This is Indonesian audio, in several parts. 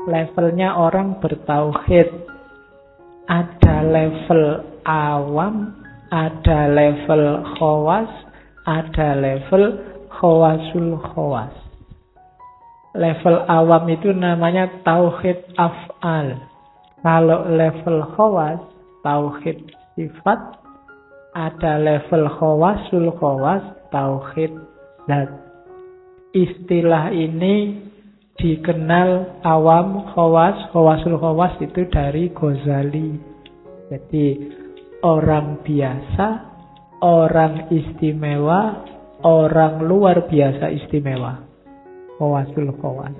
levelnya orang bertauhid. Ada level awam, ada level khawas, ada level khawasul khawas. Level awam itu namanya tauhid af'al. Kalau level khawas, tauhid sifat. Ada level khawasul khawas, tauhid zat. Istilah ini dikenal awam, khawas, khawasul khawas itu dari Ghazali. Jadi orang biasa, orang istimewa, orang luar biasa istimewa. Khawasul khawas.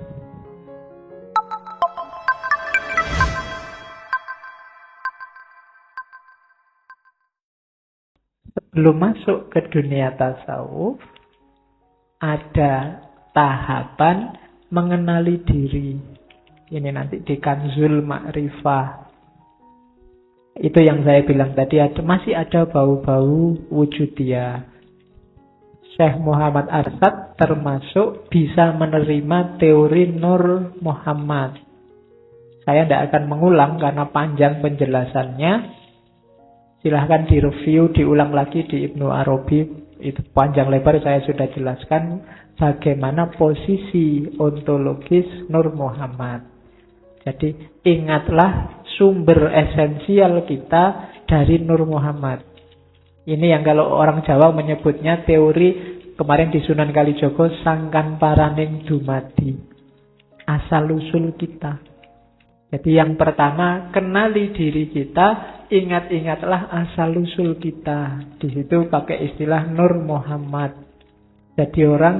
Sebelum masuk ke dunia tasawuf, ada tahapan mengenali diri. Ini nanti di Kanzul Ma'rifah. Itu yang saya bilang tadi, masih ada bau-bau wujudiyah. Syekh Muhammad Arsyad termasuk bisa menerima teori Nur Muhammad. Saya tidak akan mengulang karena panjang penjelasannya. Silahkan direview, diulang lagi di Ibnu Arabi. Itu panjang lebar saya sudah jelaskan bagaimana posisi ontologis Nur Muhammad. Jadi ingatlah sumber esensial kita dari Nur Muhammad. Ini yang kalau orang Jawa menyebutnya teori kemarin di Sunan Kalijogo sangkan paraning dumadi. Asal usul kita. Jadi yang pertama, kenali diri kita, ingat-ingatlah asal usul kita. Di situ pakai istilah Nur Muhammad. Jadi orang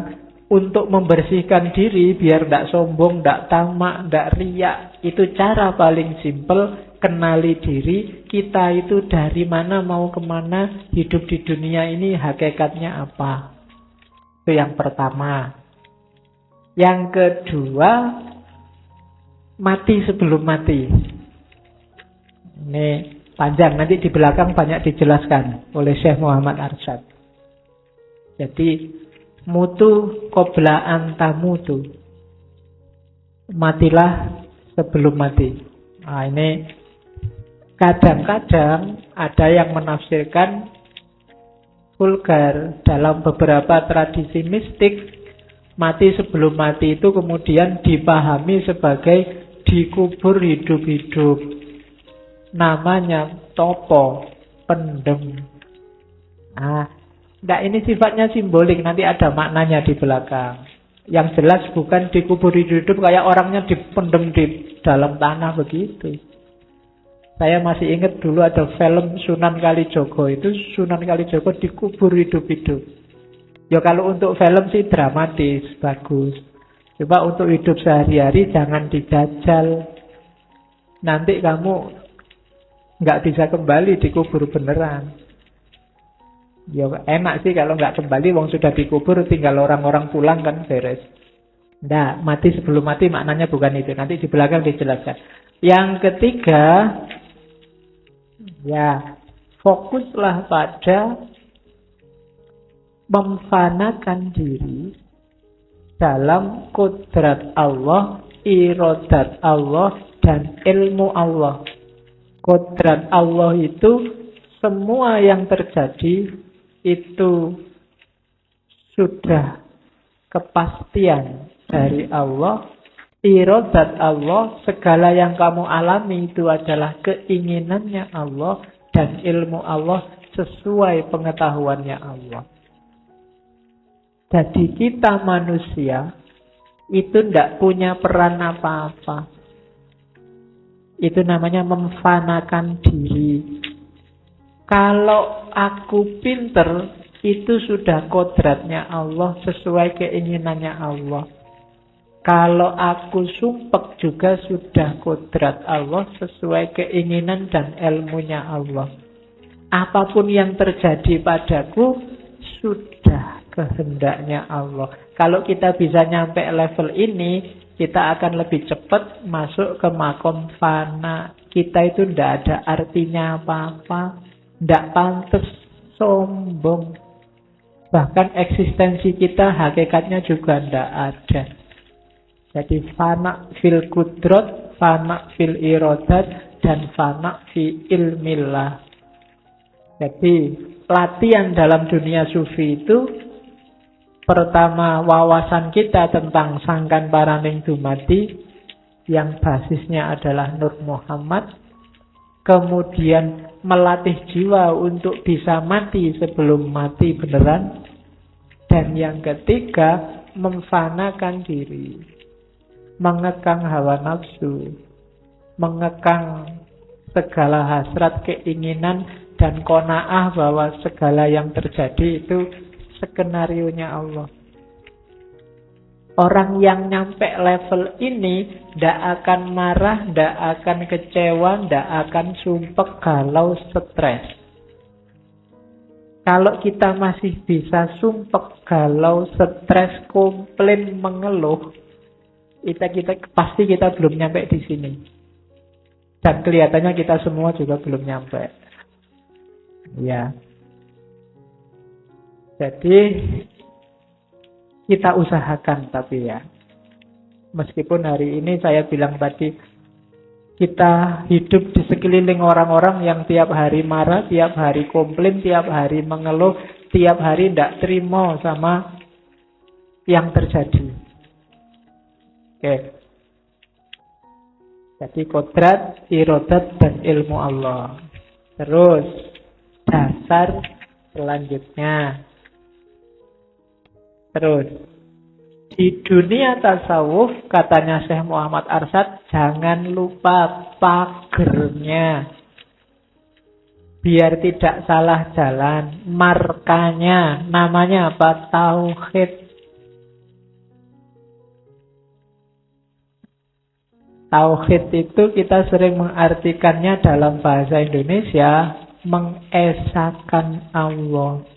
untuk membersihkan diri biar tidak sombong, tidak tamak, tidak riak, itu cara paling simpel. Kenali diri, kita itu dari mana, mau kemana, hidup di dunia ini hakikatnya apa. Itu yang pertama. Yang kedua, mati sebelum mati. Ini panjang, nanti di belakang banyak dijelaskan oleh Syekh Muhammad Arsyad. Jadi, mutu qabla anta mutu. Matilah sebelum mati. Nah, ini kadang-kadang ada yang menafsirkan vulgar dalam beberapa tradisi mistik. Mati sebelum mati itu kemudian dipahami sebagai dikubur hidup-hidup. Namanya topo, pendem. Nah, enggak, ini sifatnya simbolik, nanti ada maknanya di belakang. Yang jelas bukan dikubur hidup-hidup kayak orangnya dipendem di dalam tanah begitu. Saya masih ingat dulu ada film Sunan Kalijogo, itu Sunan Kalijogo dikubur hidup-hidup. Ya kalau untuk film sih dramatis, bagus. Coba untuk hidup sehari-hari jangan dijajal. Nanti kamu nggak bisa kembali dikubur beneran. Ya enak sih kalau nggak kembali, wong sudah dikubur, tinggal orang-orang pulang kan beres. Nah, mati sebelum mati maknanya bukan itu. Nanti di belakang dijelaskan. Yang ketiga, ya fokuslah pada memfanakan diri dalam kudrat Allah, iradat Allah, dan ilmu Allah. Kudrat Allah itu semua yang terjadi itu sudah kepastian dari Allah. Iradat Allah, segala yang kamu alami itu adalah keinginannya Allah, dan ilmu Allah sesuai pengetahuannya Allah. Jadi kita manusia itu tidak punya peran apa-apa. Itu namanya memfanakan diri. Kalau aku pinter, itu sudah kodratnya Allah, sesuai keinginannya Allah. Kalau aku sumpek juga sudah kodrat Allah, sesuai keinginan dan ilmunya Allah. Apapun yang terjadi padaku, sudah kehendaknya Allah. Kalau kita bisa nyampe level ini, kita akan lebih cepat masuk ke makom fana. Kita itu tidak ada artinya apa-apa, tidak pantas sombong. Bahkan eksistensi kita hakikatnya juga tidak ada. Jadi fana fil kudrot, fana fil irodat, dan fana fi ilmillah. Jadi latihan dalam dunia sufi itu pertama wawasan kita tentang sangkan paraning dumadi yang basisnya adalah Nur Muhammad. Kemudian melatih jiwa untuk bisa mati sebelum mati beneran. Dan yang ketiga, memfanakan diri. Mengekang hawa nafsu. Mengekang segala hasrat, keinginan, dan qanaah bahwa segala yang terjadi itu skenarionya Allah. Orang yang nyampe level ini ndak akan marah, ndak akan kecewa, ndak akan sumpek, galau, stres. Kalau kita masih bisa sumpek, galau, stres, komplain, mengeluh, kita pasti kita belum nyampe di sini. Dan kelihatannya kita semua juga belum nyampe. Ya. Jadi kita usahakan tapi ya. Meskipun hari ini saya bilang tadi kita hidup di sekeliling orang-orang yang tiap hari marah, tiap hari komplain, tiap hari mengeluh, tiap hari tidak terima sama yang terjadi. Oke. Jadi kodrat, irodat, dan ilmu Allah. Terus dasar selanjutnya. Terus, di dunia tasawuf, katanya Syekh Muhammad Arsyad, jangan lupa pagernya. Biar tidak salah jalan. Markanya, namanya apa? Tauhid. Tauhid itu kita sering mengartikannya dalam bahasa Indonesia, mengesahkan Allah.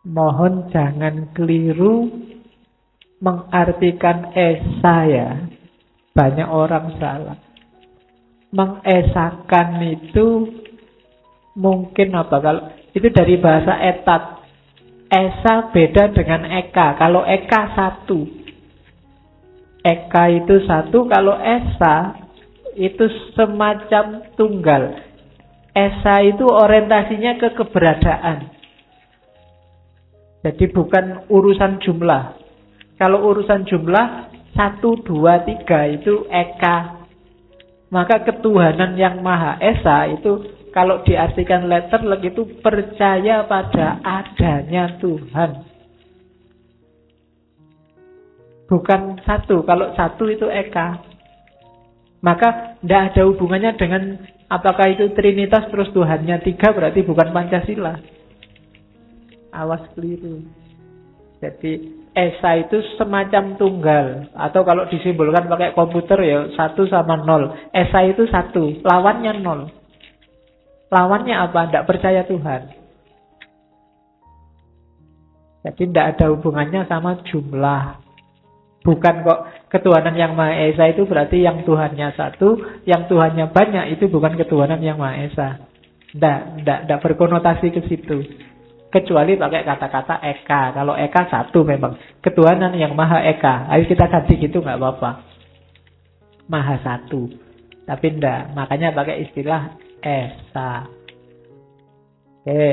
Mohon jangan keliru mengartikan esa ya. Banyak orang salah. Mengesahkan itu mungkin apa? Kalau itu dari bahasa etat. Esa beda dengan eka. Kalau eka satu. Eka itu satu. Kalau esa itu semacam tunggal. Esa itu orientasinya ke keberadaan. Jadi bukan urusan jumlah. Kalau urusan jumlah 1, 2, 3 itu eka. Maka ketuhanan yang Maha Esa itu kalau diartikan letterlek itu percaya pada adanya Tuhan. Bukan satu. Kalau satu itu eka. Maka tidak ada hubungannya dengan apakah itu Trinitas terus Tuhannya 3 berarti bukan Pancasila. Awas keliru. Jadi Esa itu semacam tunggal. Atau kalau disimbolkan pakai komputer ya 1 sama 0. Esa itu 1, lawannya 0. Lawannya apa? Tidak percaya Tuhan. Jadi tidak ada hubungannya sama jumlah. Bukan kok ketuhanan yang Maha Esa itu berarti yang Tuhannya 1, yang Tuhannya banyak itu bukan ketuhanan yang Maha Esa. Tidak berkonotasi ke situ. Kecuali pakai kata-kata eka. Kalau eka 1 memang. Ketuhanan yang Maha Eka. Ayo kita ganti gitu nggak apa-apa. Maha 1. Tapi enggak. Makanya pakai istilah Esa. Oke.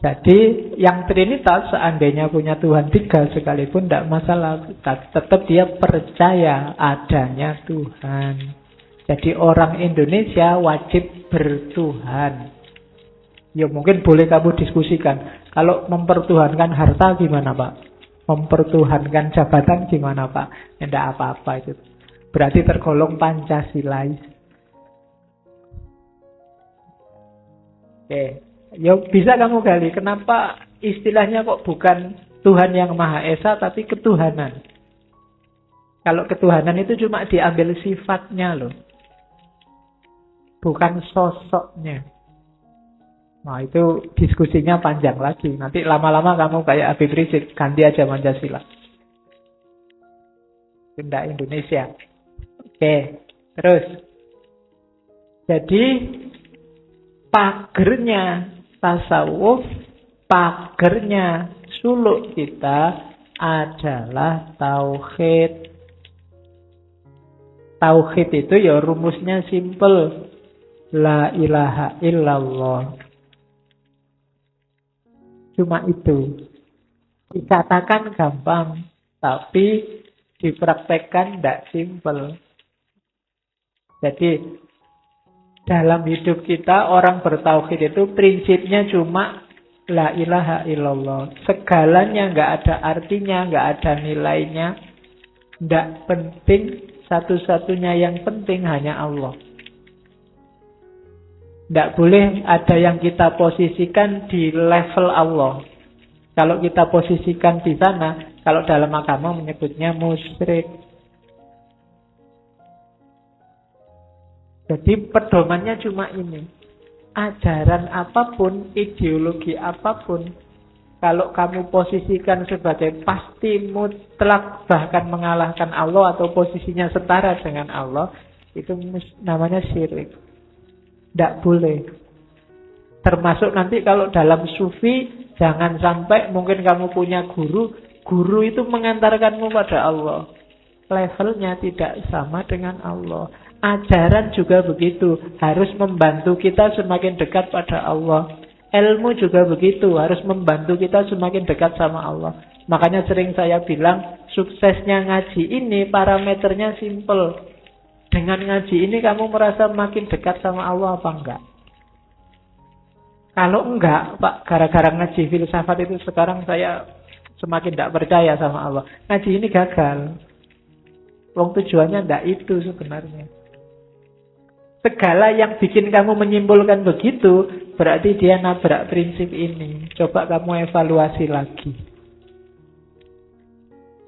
Jadi yang Trinitas seandainya punya Tuhan 3 sekalipun tidak masalah. Tetap dia percaya adanya Tuhan. Jadi orang Indonesia wajib bertuhan. Ya mungkin boleh kamu diskusikan. Kalau mempertuhankan harta gimana Pak? Mempertuhankan jabatan gimana Pak? Tidak apa-apa itu. Berarti tergolong Pancasilais. Oke. Ya bisa kamu gali. Kenapa istilahnya kok bukan Tuhan yang Maha Esa tapi ketuhanan? Kalau ketuhanan itu cuma diambil sifatnya loh. Bukan sosoknya. Nah itu diskusinya panjang lagi. Nanti lama-lama kamu kayak Habib Rizik, ganti aja Pancasila. Benda Indonesia. Oke, terus. Jadi pagernya tasawuf, pagernya suluk kita adalah tauhid. Tauhid itu ya rumusnya simple. La ilaha illallah. Cuma itu. Dikatakan gampang, tapi dipraktekkan tidak simple. Jadi dalam hidup kita orang bertauhid itu prinsipnya cuma la ilaha illallah. Segalanya nggak ada artinya, nggak ada nilainya, nggak penting. Satu-satunya yang penting hanya Allah. Tidak boleh ada yang kita posisikan di level Allah. Kalau kita posisikan di sana, kalau dalam agama menyebutnya musyrik. Jadi pedomannya cuma ini. Ajaran apapun, ideologi apapun, kalau kamu posisikan sebagai pasti mutlak bahkan mengalahkan Allah atau posisinya setara dengan Allah, itu namanya syirik. Tidak boleh. Termasuk nanti kalau dalam sufi, jangan sampai mungkin kamu punya guru, guru itu mengantarkanmu pada Allah. Levelnya tidak sama dengan Allah. Ajaran juga begitu, harus membantu kita semakin dekat pada Allah. Ilmu juga begitu, harus membantu kita semakin dekat sama Allah. Makanya sering saya bilang, suksesnya ngaji ini parameternya simple. Dengan ngaji ini kamu merasa makin dekat sama Allah apa enggak? Kalau enggak, Pak, gara-gara ngaji filsafat itu sekarang saya semakin tidak percaya sama Allah. Ngaji ini gagal. Wong tujuannya enggak itu sebenarnya. Segala yang bikin kamu menyimpulkan begitu, berarti dia nabrak prinsip ini. Coba kamu evaluasi lagi.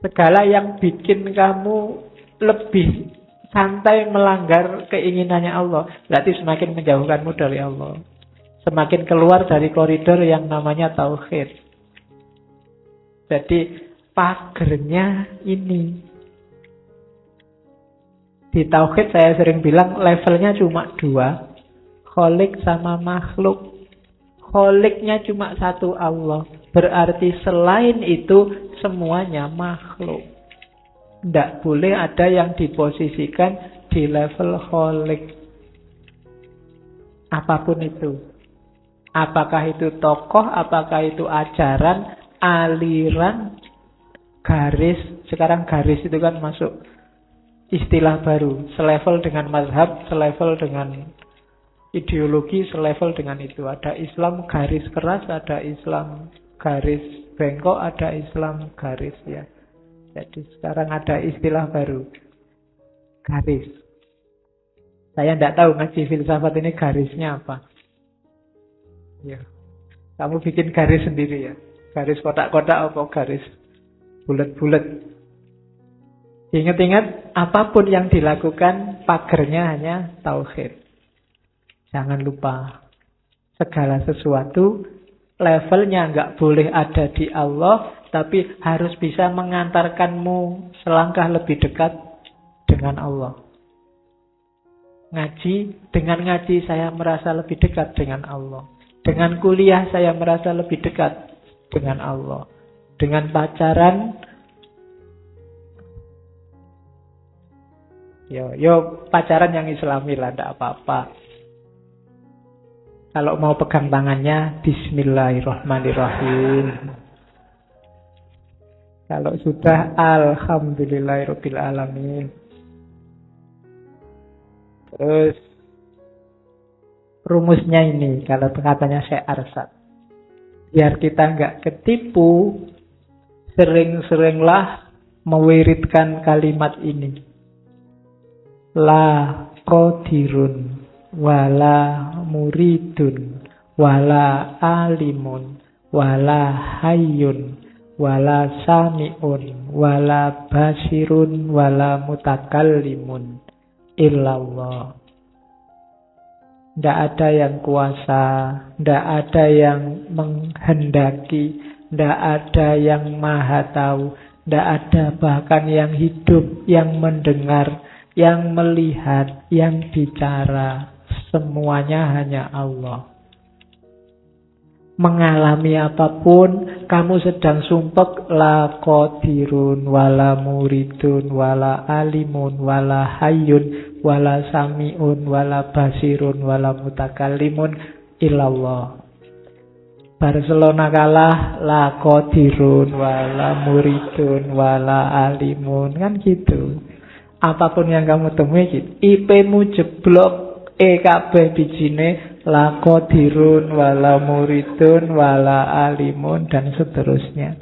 Segala yang bikin kamu lebih santai melanggar keinginannya Allah, berarti semakin menjauhkanmu dari Allah. Semakin keluar dari koridor yang namanya tauhid. Jadi pagernya ini. Di tauhid saya sering bilang levelnya cuma 2. Kholik sama makhluk. Kholiknya cuma satu Allah. Berarti selain itu semuanya makhluk. Tidak boleh ada yang diposisikan di level kholik. Apapun itu. Apakah itu tokoh, apakah itu ajaran, aliran, garis. Sekarang garis itu kan masuk istilah baru. Selevel dengan mazhab, selevel dengan ideologi, selevel dengan itu. Ada Islam garis keras, ada Islam garis bengkok, ada Islam garis ya. Jadi sekarang ada istilah baru. Garis. Saya tidak tahu ngaji filsafat ini garisnya apa. Ya. Kamu bikin garis sendiri ya. Garis kotak-kotak apa garis bulat-bulat. Ingat-ingat, apapun yang dilakukan, pagernya hanya tauhid. Jangan lupa, segala sesuatu levelnya nggak boleh ada di Allah, tapi harus bisa mengantarkanmu selangkah lebih dekat dengan Allah. Dengan ngaji saya merasa lebih dekat dengan Allah. Dengan kuliah saya merasa lebih dekat dengan Allah. Dengan pacaran, yo pacaran yang Islami lah, tidak apa-apa. Kalau mau pegang tangannya, Bismillahirrahmanirrahim. Kalau sudah, Alhamdulillahirabbil alamin. Terus rumusnya ini, kalau katanya Syekh Arsad, biar kita nggak ketipu, sering-seringlah mewiridkan kalimat ini. La qadirun wala muridun wala alimun wala hayyun wala sami'un wala basirun wala mutakallimun illallah. Tidak ada yang kuasa, tidak ada yang menghendaki, tidak ada yang maha tahu, tidak ada bahkan yang hidup, yang mendengar, yang melihat, yang bicara. Semuanya hanya Allah. mengalami apapun, kamu sedang sumpek, la qadirun, wala muridun, wala alimun, wala hayyun, wala sami'un, wala basirun, wala mutakallimun, illallah. Barcelona kalah, la qadirun, wala muridun, wala alimun. Kan gitu. Apapun yang kamu temui gitu. IP-mu jeblok, kabeh bijine, la qadirun, wala muridun, wala alimun, dan seterusnya.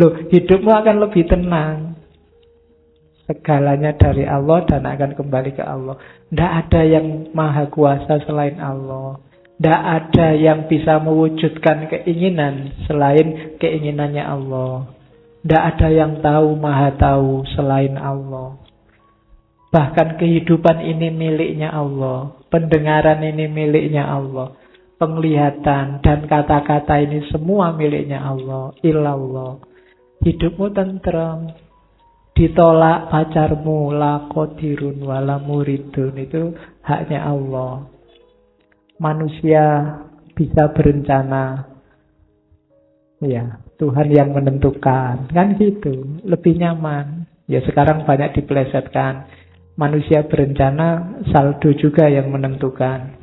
Loh, hidupmu akan lebih tenang. Segalanya dari Allah dan akan kembali ke Allah. Tidak ada yang maha kuasa selain Allah. Tidak ada yang bisa mewujudkan keinginan selain keinginannya Allah. Tidak ada yang tahu, maha tahu selain Allah. Bahkan kehidupan ini miliknya Allah. Pendengaran ini miliknya Allah. Penglihatan dan kata-kata ini semua miliknya Allah. Illallah. Hidupmu tenteram. Ditolak pacarmu, la qadirun, wala muridun. Itu haknya Allah. Manusia bisa berencana, ya Tuhan yang menentukan, kan gitu, lebih nyaman. Ya sekarang banyak dipelesetkan, manusia berencana, saldo juga yang menentukan.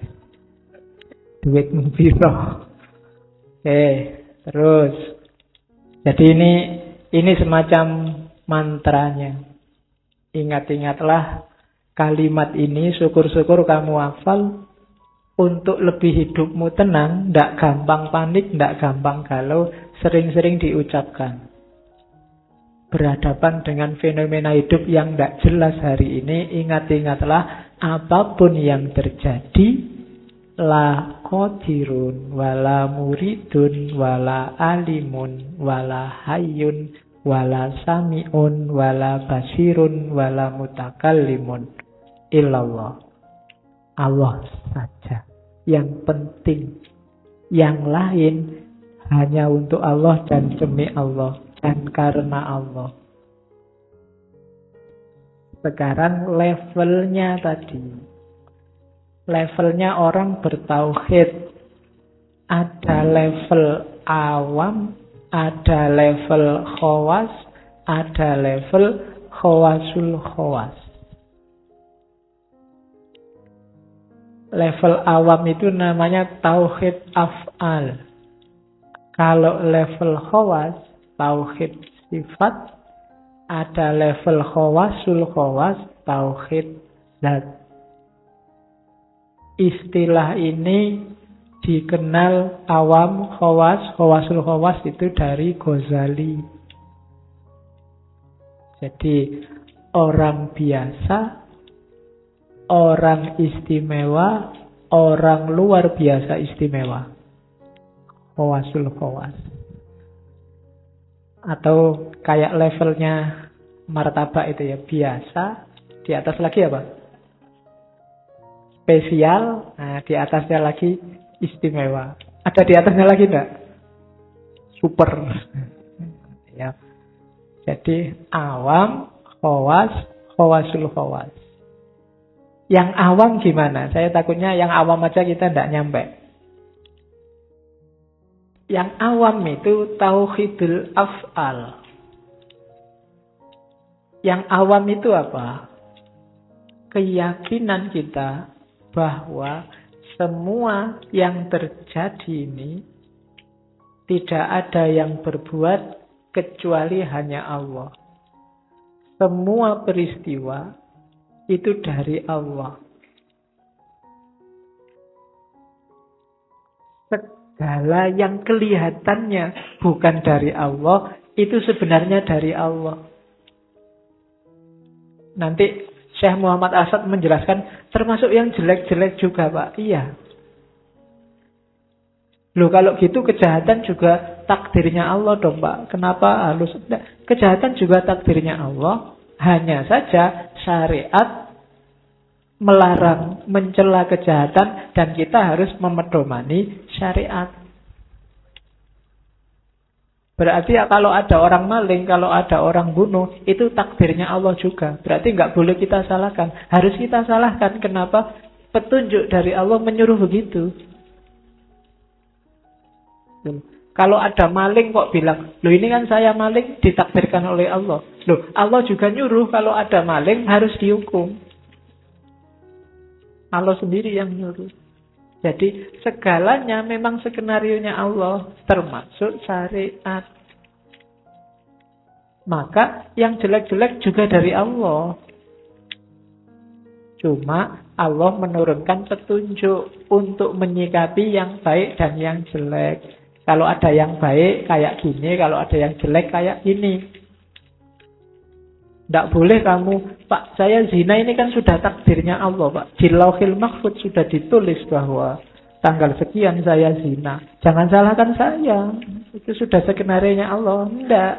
Duit piro. Terus, jadi ini semacam mantranya. Ingat-ingatlah kalimat ini, syukur-syukur kamu hafal. Untuk lebih hidupmu tenang, tidak gampang panik, tidak gampang galau, sering-sering diucapkan. Berhadapan dengan fenomena hidup yang tidak jelas hari ini, ingat-ingatlah apapun yang terjadi, la qadirun, wala muridun, wala alimun, wala hayyun, wala sami'un, wala basirun, wala mutakallimun, illallah. Allah saja yang penting. Yang lain hanya untuk Allah dan demi Allah dan karena Allah. Sekarang levelnya tadi. Levelnya orang bertauhid. Ada level awam, ada level khawas, ada level khawasul khawas. Level awam itu namanya tauhid af'al. Kalau level khawas, tauhid sifat. Ada level khawasul khawas, tauhid zat. Istilah ini dikenal awam, khawas, khawasul khawas itu dari Ghazali. Jadi orang biasa, orang istimewa, orang luar biasa istimewa. Khawasul khawas. Atau kayak levelnya martabak itu ya, biasa, di atas lagi apa? Spesial, nah di atasnya lagi istimewa. Ada di atasnya lagi enggak? Super. Ya. Jadi awam, khawas, khawasul khawas. Yang awam gimana? Saya takutnya yang awam aja kita tidak nyampe. Yang awam itu tauhidul af'al. Yang awam itu apa? Keyakinan kita bahwa semua yang terjadi ini tidak ada yang berbuat kecuali hanya Allah. Semua peristiwa itu dari Allah. Segala yang kelihatannya bukan dari Allah, itu sebenarnya dari Allah. Nanti Syekh Muhammad Asad menjelaskan, termasuk yang jelek-jelek juga, Pak. Iya. Loh, kalau gitu kejahatan juga takdirnya Allah dong, Pak. Kenapa halus? Kejahatan juga takdirnya Allah. Hanya saja syariat melarang, mencela kejahatan, dan kita harus memedomani syariat. Berarti ya, kalau ada orang maling, kalau ada orang bunuh, itu takdirnya Allah juga. Berarti nggak boleh kita salahkan. Harus kita salahkan. Kenapa? Petunjuk dari Allah menyuruh begitu. Kalau ada maling kok bilang, loh ini kan saya maling ditakdirkan oleh Allah. Loh Allah juga nyuruh kalau ada maling harus dihukum. Allah sendiri yang nyuruh. Jadi segalanya memang skenarionya Allah, termasuk syariat. Maka yang jelek-jelek juga dari Allah. Cuma Allah menurunkan petunjuk untuk menyikapi yang baik dan yang jelek. Kalau ada yang baik kayak gini, kalau ada yang jelek kayak gini. Tidak boleh kamu, Pak, saya zina ini kan sudah takdirnya Allah, Pak. Di Lauhil Mahfudz sudah ditulis bahwa tanggal sekian saya zina. Jangan salahkan saya. Itu sudah skenarionya Allah. Tidak.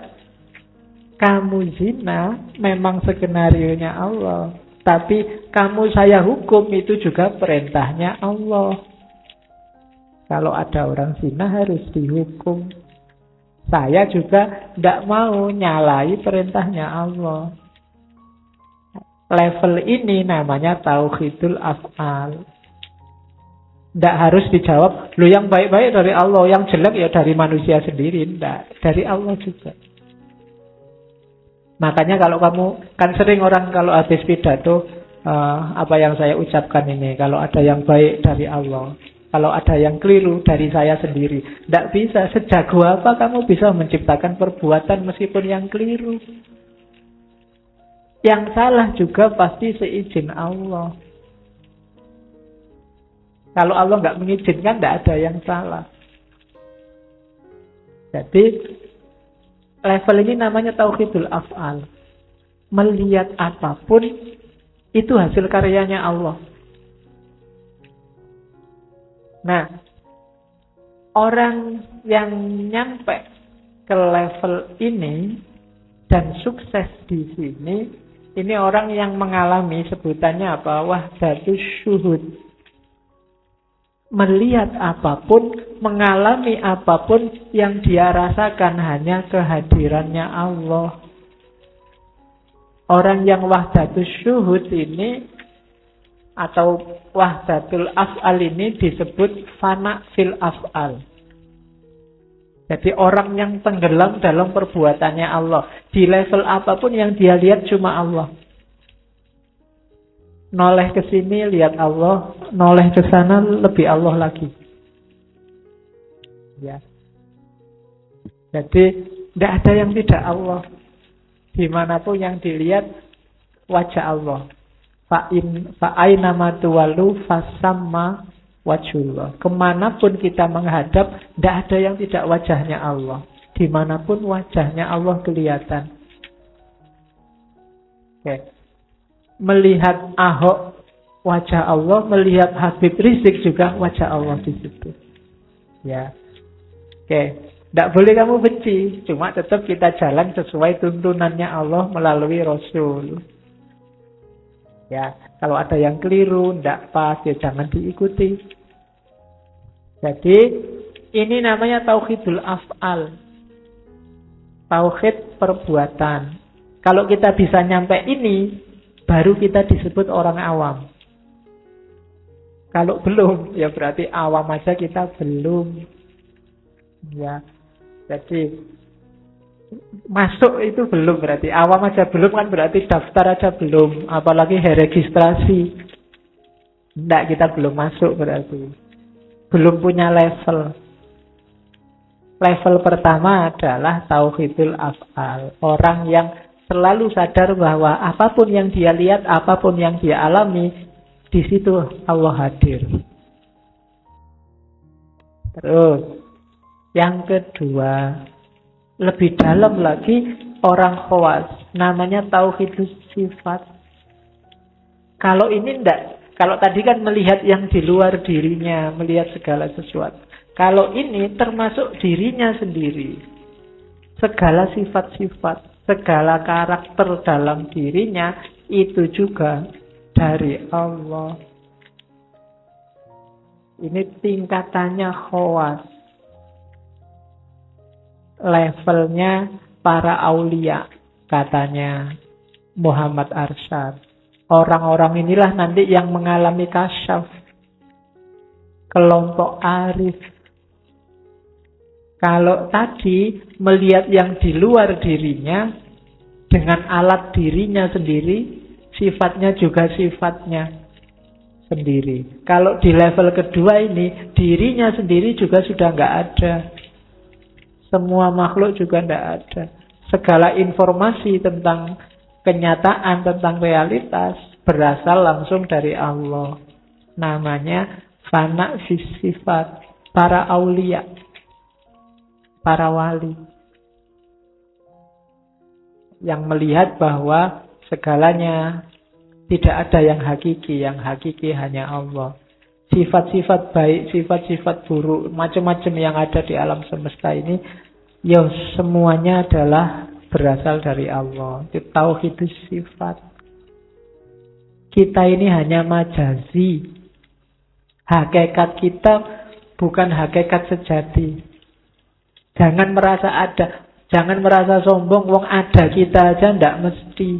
Kamu zina memang skenarionya Allah. Tapi kamu saya hukum itu juga perintahnya Allah. Kalau ada orang zina harus dihukum. Saya juga tidak mau nyalahi perintahnya Allah. Level ini namanya tauhidul af'al. Tidak harus dijawab, lu yang baik-baik dari Allah, yang jelek ya dari manusia sendiri. Tidak, dari Allah juga. Makanya kalau kamu, kan sering orang kalau habis pidato, apa yang saya ucapkan ini, kalau ada yang baik dari Allah, kalau ada yang keliru dari saya sendiri. Tidak bisa, sejago apa kamu bisa menciptakan perbuatan meskipun yang keliru. Yang salah juga pasti seizin Allah. Kalau Allah nggak mengizinkan, tidak ada yang salah. Jadi, level ini namanya tauhidul af'al. Melihat apapun, itu hasil karyanya Allah. Nah, orang yang nyampe ke level ini dan sukses di sini, ini orang yang mengalami sebutannya apa? Wahdatus syuhud. Melihat apapun, mengalami apapun yang dia rasakan hanya kehadirannya Allah. Orang yang wahdatus syuhud ini atau wahdatul af'al ini disebut fana fil af'al. Jadi orang yang tenggelam dalam perbuatannya Allah. Di level apapun yang dia lihat cuma Allah. Noleh ke sini lihat Allah, noleh ke sana lebih Allah lagi. Ya. Jadi tidak ada yang tidak Allah. Dimanapun yang dilihat wajah Allah. Fa'aina matuwalu fasamma wajhullah. Kemanapun kita menghadap, tidak ada yang tidak wajahnya Allah. Dimanapun wajahnya Allah kelihatan. Oke. Melihat Ahok wajah Allah, melihat Habib Rizik juga wajah Allah di situ. Ya. Oke. Tidak boleh kamu benci, cuma tetap kita jalan sesuai tuntunannya Allah melalui Rasul. Ya, kalau ada yang keliru, tidak pas, ya jangan diikuti. Jadi, ini namanya tauhidul af'al. Tauhid perbuatan. Kalau kita bisa nyampe ini, baru kita disebut orang awam. Kalau belum, ya berarti awam aja kita belum. Ya, jadi masuk itu belum berarti. Awam aja belum kan berarti daftar aja belum. Apalagi registrasi. Tidak, kita belum masuk berarti. Belum punya level. Level pertama adalah tauhidul af'al. Orang yang selalu sadar bahwa apapun yang dia lihat, apapun yang dia alami, di situ Allah hadir. Terus, yang kedua, lebih dalam lagi orang khawas, namanya tauhidus sifat. Kalau ini enggak, kalau tadi kan melihat yang di luar dirinya, melihat segala sesuatu. Kalau ini termasuk dirinya sendiri. Segala sifat-sifat, segala karakter dalam dirinya itu juga dari Allah. Ini tingkatannya khawas. Levelnya para aulia, katanya Muhammad Arsyad. Orang-orang inilah nanti yang mengalami kasyaf. Kelompok arif. Kalau tadi melihat yang di luar dirinya dengan alat dirinya sendiri, sifatnya juga sifatnya sendiri. Kalau di level kedua ini, dirinya sendiri juga sudah nggak ada. Semua makhluk juga nggak ada. Segala informasi tentang kenyataan, tentang realitas berasal langsung dari Allah. Namanya fana fis sifat. Para aulia, para wali yang melihat bahwa segalanya tidak ada yang hakiki hanya Allah. Sifat-sifat baik, sifat-sifat buruk, macam-macam yang ada di alam semesta ini, ya semuanya adalah berasal dari Allah. Itu tauhidus sifat. Kita ini hanya majazi. Hakikat kita bukan hakikat sejati. Jangan merasa ada, jangan merasa sombong, wong ada kita aja ndak mesti.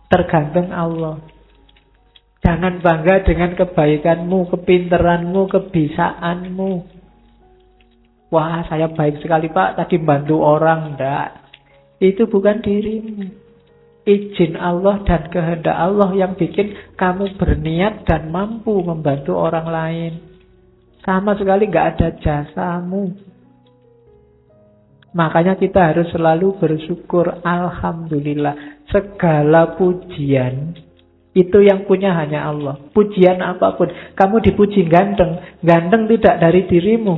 Tergantung Allah. Jangan bangga dengan kebaikanmu, kepinteranmu, kebisaanmu. Wah, saya baik sekali Pak, tadi bantu orang. Ndak. Itu bukan dirimu. Izin Allah dan kehendak Allah yang bikin kamu berniat dan mampu membantu orang lain. Sama sekali nggak ada jasamu. Makanya kita harus selalu bersyukur. Alhamdulillah. Segala pujian itu yang punya hanya Allah. Pujian apapun. Kamu dipuji ganteng. Ganteng tidak dari dirimu.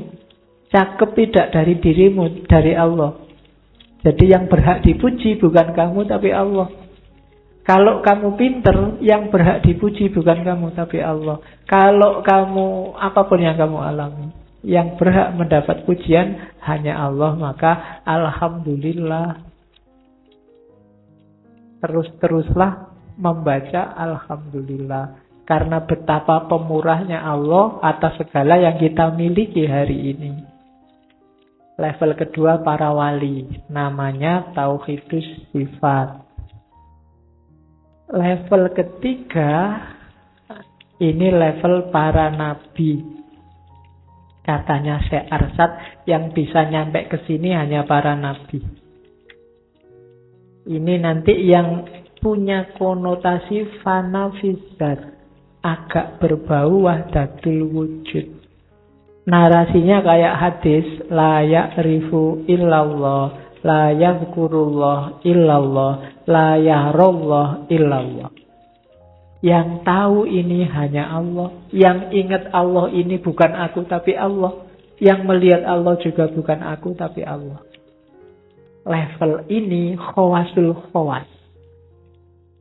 Cakep tidak dari dirimu. Dari Allah. Jadi yang berhak dipuji bukan kamu tapi Allah. Kalau kamu pinter, yang berhak dipuji bukan kamu tapi Allah. Kalau kamu, apapun yang kamu alami, yang berhak mendapat pujian hanya Allah, maka alhamdulillah. Terus-teruslah membaca alhamdulillah. Karena betapa pemurahnya Allah atas segala yang kita miliki hari ini. Level kedua para wali, namanya tauhidus sifat. Level ketiga, ini level para nabi. Katanya Syekh Arsad, yang bisa nyampe ke sini hanya para nabi. Ini nanti yang punya konotasi fana fizzat, agak berbau wahdatul wujud. Narasinya kayak hadis, la ya'rifu illallah, la yadhkurullah illallah, la yahrullah illallah. Yang tahu ini hanya Allah. Yang ingat Allah ini bukan aku tapi Allah. Yang melihat Allah juga bukan aku tapi Allah. Level ini khawasul khawas.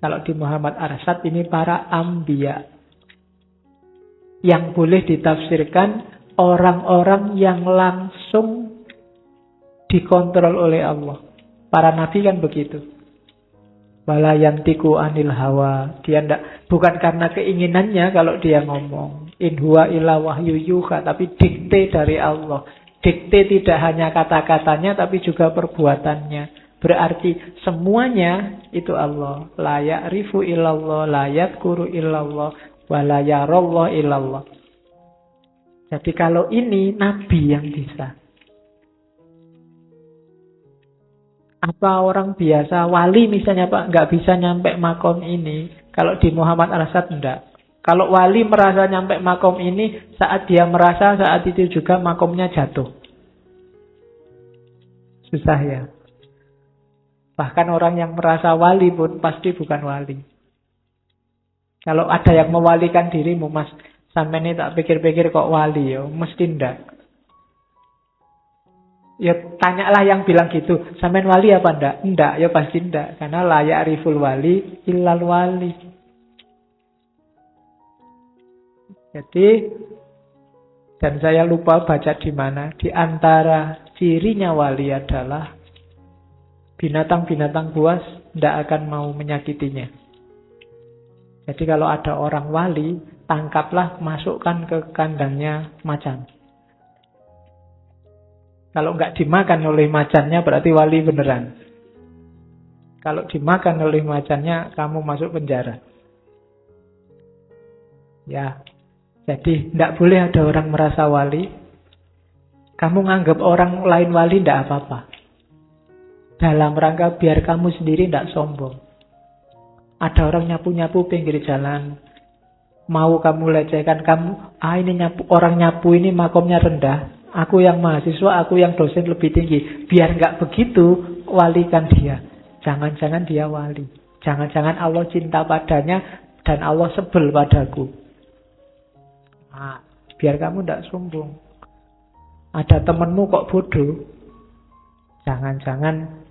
Kalau di Muhammad Arsad ini para ambiya. Yang boleh ditafsirkan orang-orang yang langsung dikontrol oleh Allah. Para nabi kan begitu. Wala yantiku anil hawa. Dia bukan karena keinginannya kalau dia ngomong. In huwa illa wahyu yuha. Tapi dikte dari Allah. Dikte tidak hanya kata-katanya tapi juga perbuatannya. Berarti semuanya itu Allah. La ya'rifu illallah, la yadhkuru illallah, wa la yarallah illallah. Jadi kalau ini nabi yang bisa. Apa orang biasa, wali misalnya Pak, nggak bisa nyampe makom ini. Kalau di Muhammad Arsad enggak. Kalau wali merasa nyampe makom ini, saat dia merasa saat itu juga makomnya jatuh. Susah ya. Bahkan orang yang merasa wali pun pasti bukan wali. Kalau ada yang mewalikan dirimu, Mas, sampai ini tak pikir-pikir kok wali ya, mesti enggak. Ya tanyalah yang bilang gitu, sampean wali apa enggak? Enggak, ya pasti enggak. Karena la ya'riful wali illal wali. Jadi, dan saya lupa baca di mana, di antara cirinya wali adalah binatang-binatang buas enggak akan mau menyakitinya. Jadi kalau ada orang wali, tangkaplah, masukkan ke kandangnya macan. Kalau nggak dimakan oleh macannya berarti wali beneran. Kalau dimakan oleh macannya, kamu masuk penjara. Ya, jadi nggak boleh ada orang merasa wali. Kamu nganggap orang lain wali tidak apa-apa. Dalam rangka biar kamu sendiri tidak sombong. Ada orang nyapu-nyapu pinggir jalan. Mau kamu lecehkan, kamu, ini nyapu, orang nyapu ini makomnya rendah. Aku yang mahasiswa, aku yang dosen lebih tinggi. Biar nggak begitu, walikan dia. Jangan-jangan dia wali. Jangan-jangan Allah cinta padanya dan Allah sebel padaku. Nah, biar kamu tidak sombong. Ada temanmu kok bodoh. Jangan-jangan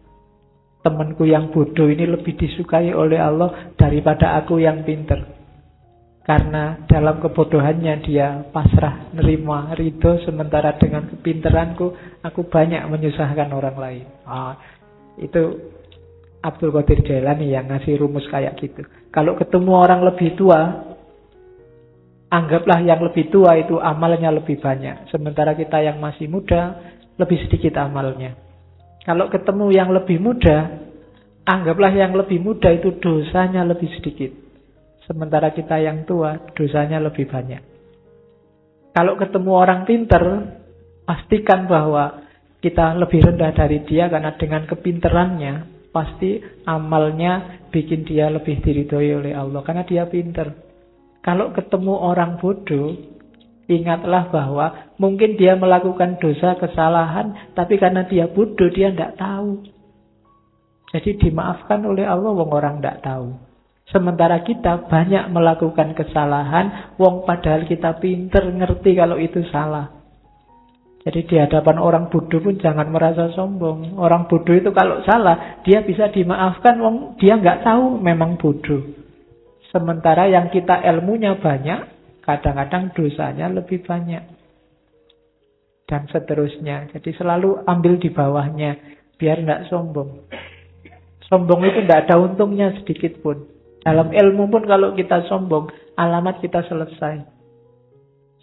temanku yang bodoh ini lebih disukai oleh Allah daripada aku yang pinter. Karena dalam kebodohannya dia pasrah, nerima, ridho. Sementara dengan kepinteranku, aku banyak menyusahkan orang lain. Itu Abdul Qadir Jailani yang ngasih rumus kayak gitu. Kalau ketemu orang lebih tua, anggaplah yang lebih tua itu amalnya lebih banyak. Sementara kita yang masih muda, lebih sedikit amalnya. Kalau ketemu yang lebih muda, anggaplah yang lebih muda itu dosanya lebih sedikit. Sementara kita yang tua, dosanya lebih banyak. Kalau ketemu orang pinter, pastikan bahwa kita lebih rendah dari dia, karena dengan kepinterannya, pasti amalnya bikin dia lebih diridhoi oleh Allah, karena dia pinter. Kalau ketemu orang bodoh, ingatlah bahwa mungkin dia melakukan dosa, kesalahan, tapi karena dia bodoh, dia tidak tahu. Jadi dimaafkan oleh Allah, wong orang tidak tahu. Sementara kita banyak melakukan kesalahan, wong padahal kita pinter, ngerti kalau itu salah. Jadi di hadapan orang bodoh pun jangan merasa sombong. Orang bodoh itu kalau salah, dia bisa dimaafkan, wong dia nggak tahu memang bodoh. Sementara yang kita ilmunya banyak, kadang-kadang dosanya lebih banyak. Dan seterusnya. Jadi selalu ambil di bawahnya, biar nggak sombong. Sombong itu tidak ada untungnya sedikit pun. Dalam ilmu pun kalau kita sombong, alamat kita selesai.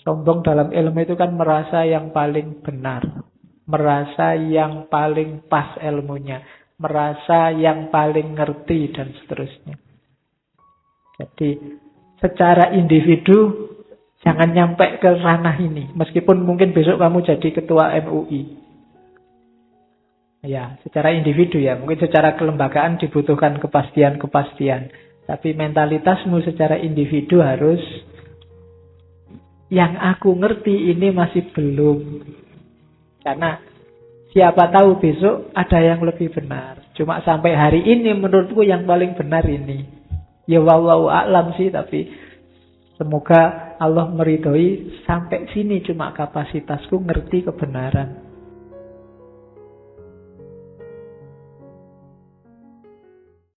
Sombong dalam ilmu itu kan merasa yang paling benar. Merasa yang paling pas ilmunya. Merasa yang paling ngerti dan seterusnya. Jadi secara individu jangan nyampe ke ranah ini. Meskipun mungkin besok kamu jadi ketua MUI. Ya, secara individu ya. Mungkin secara kelembagaan dibutuhkan kepastian-kepastian. Tapi mentalitasmu secara individu harus yang aku ngerti ini masih belum. Karena siapa tahu besok ada yang lebih benar. Cuma sampai hari ini menurutku yang paling benar ini. Ya wallahu a'lam sih, tapi semoga Allah meridhoi sampai sini cuma kapasitasku ngerti kebenaran.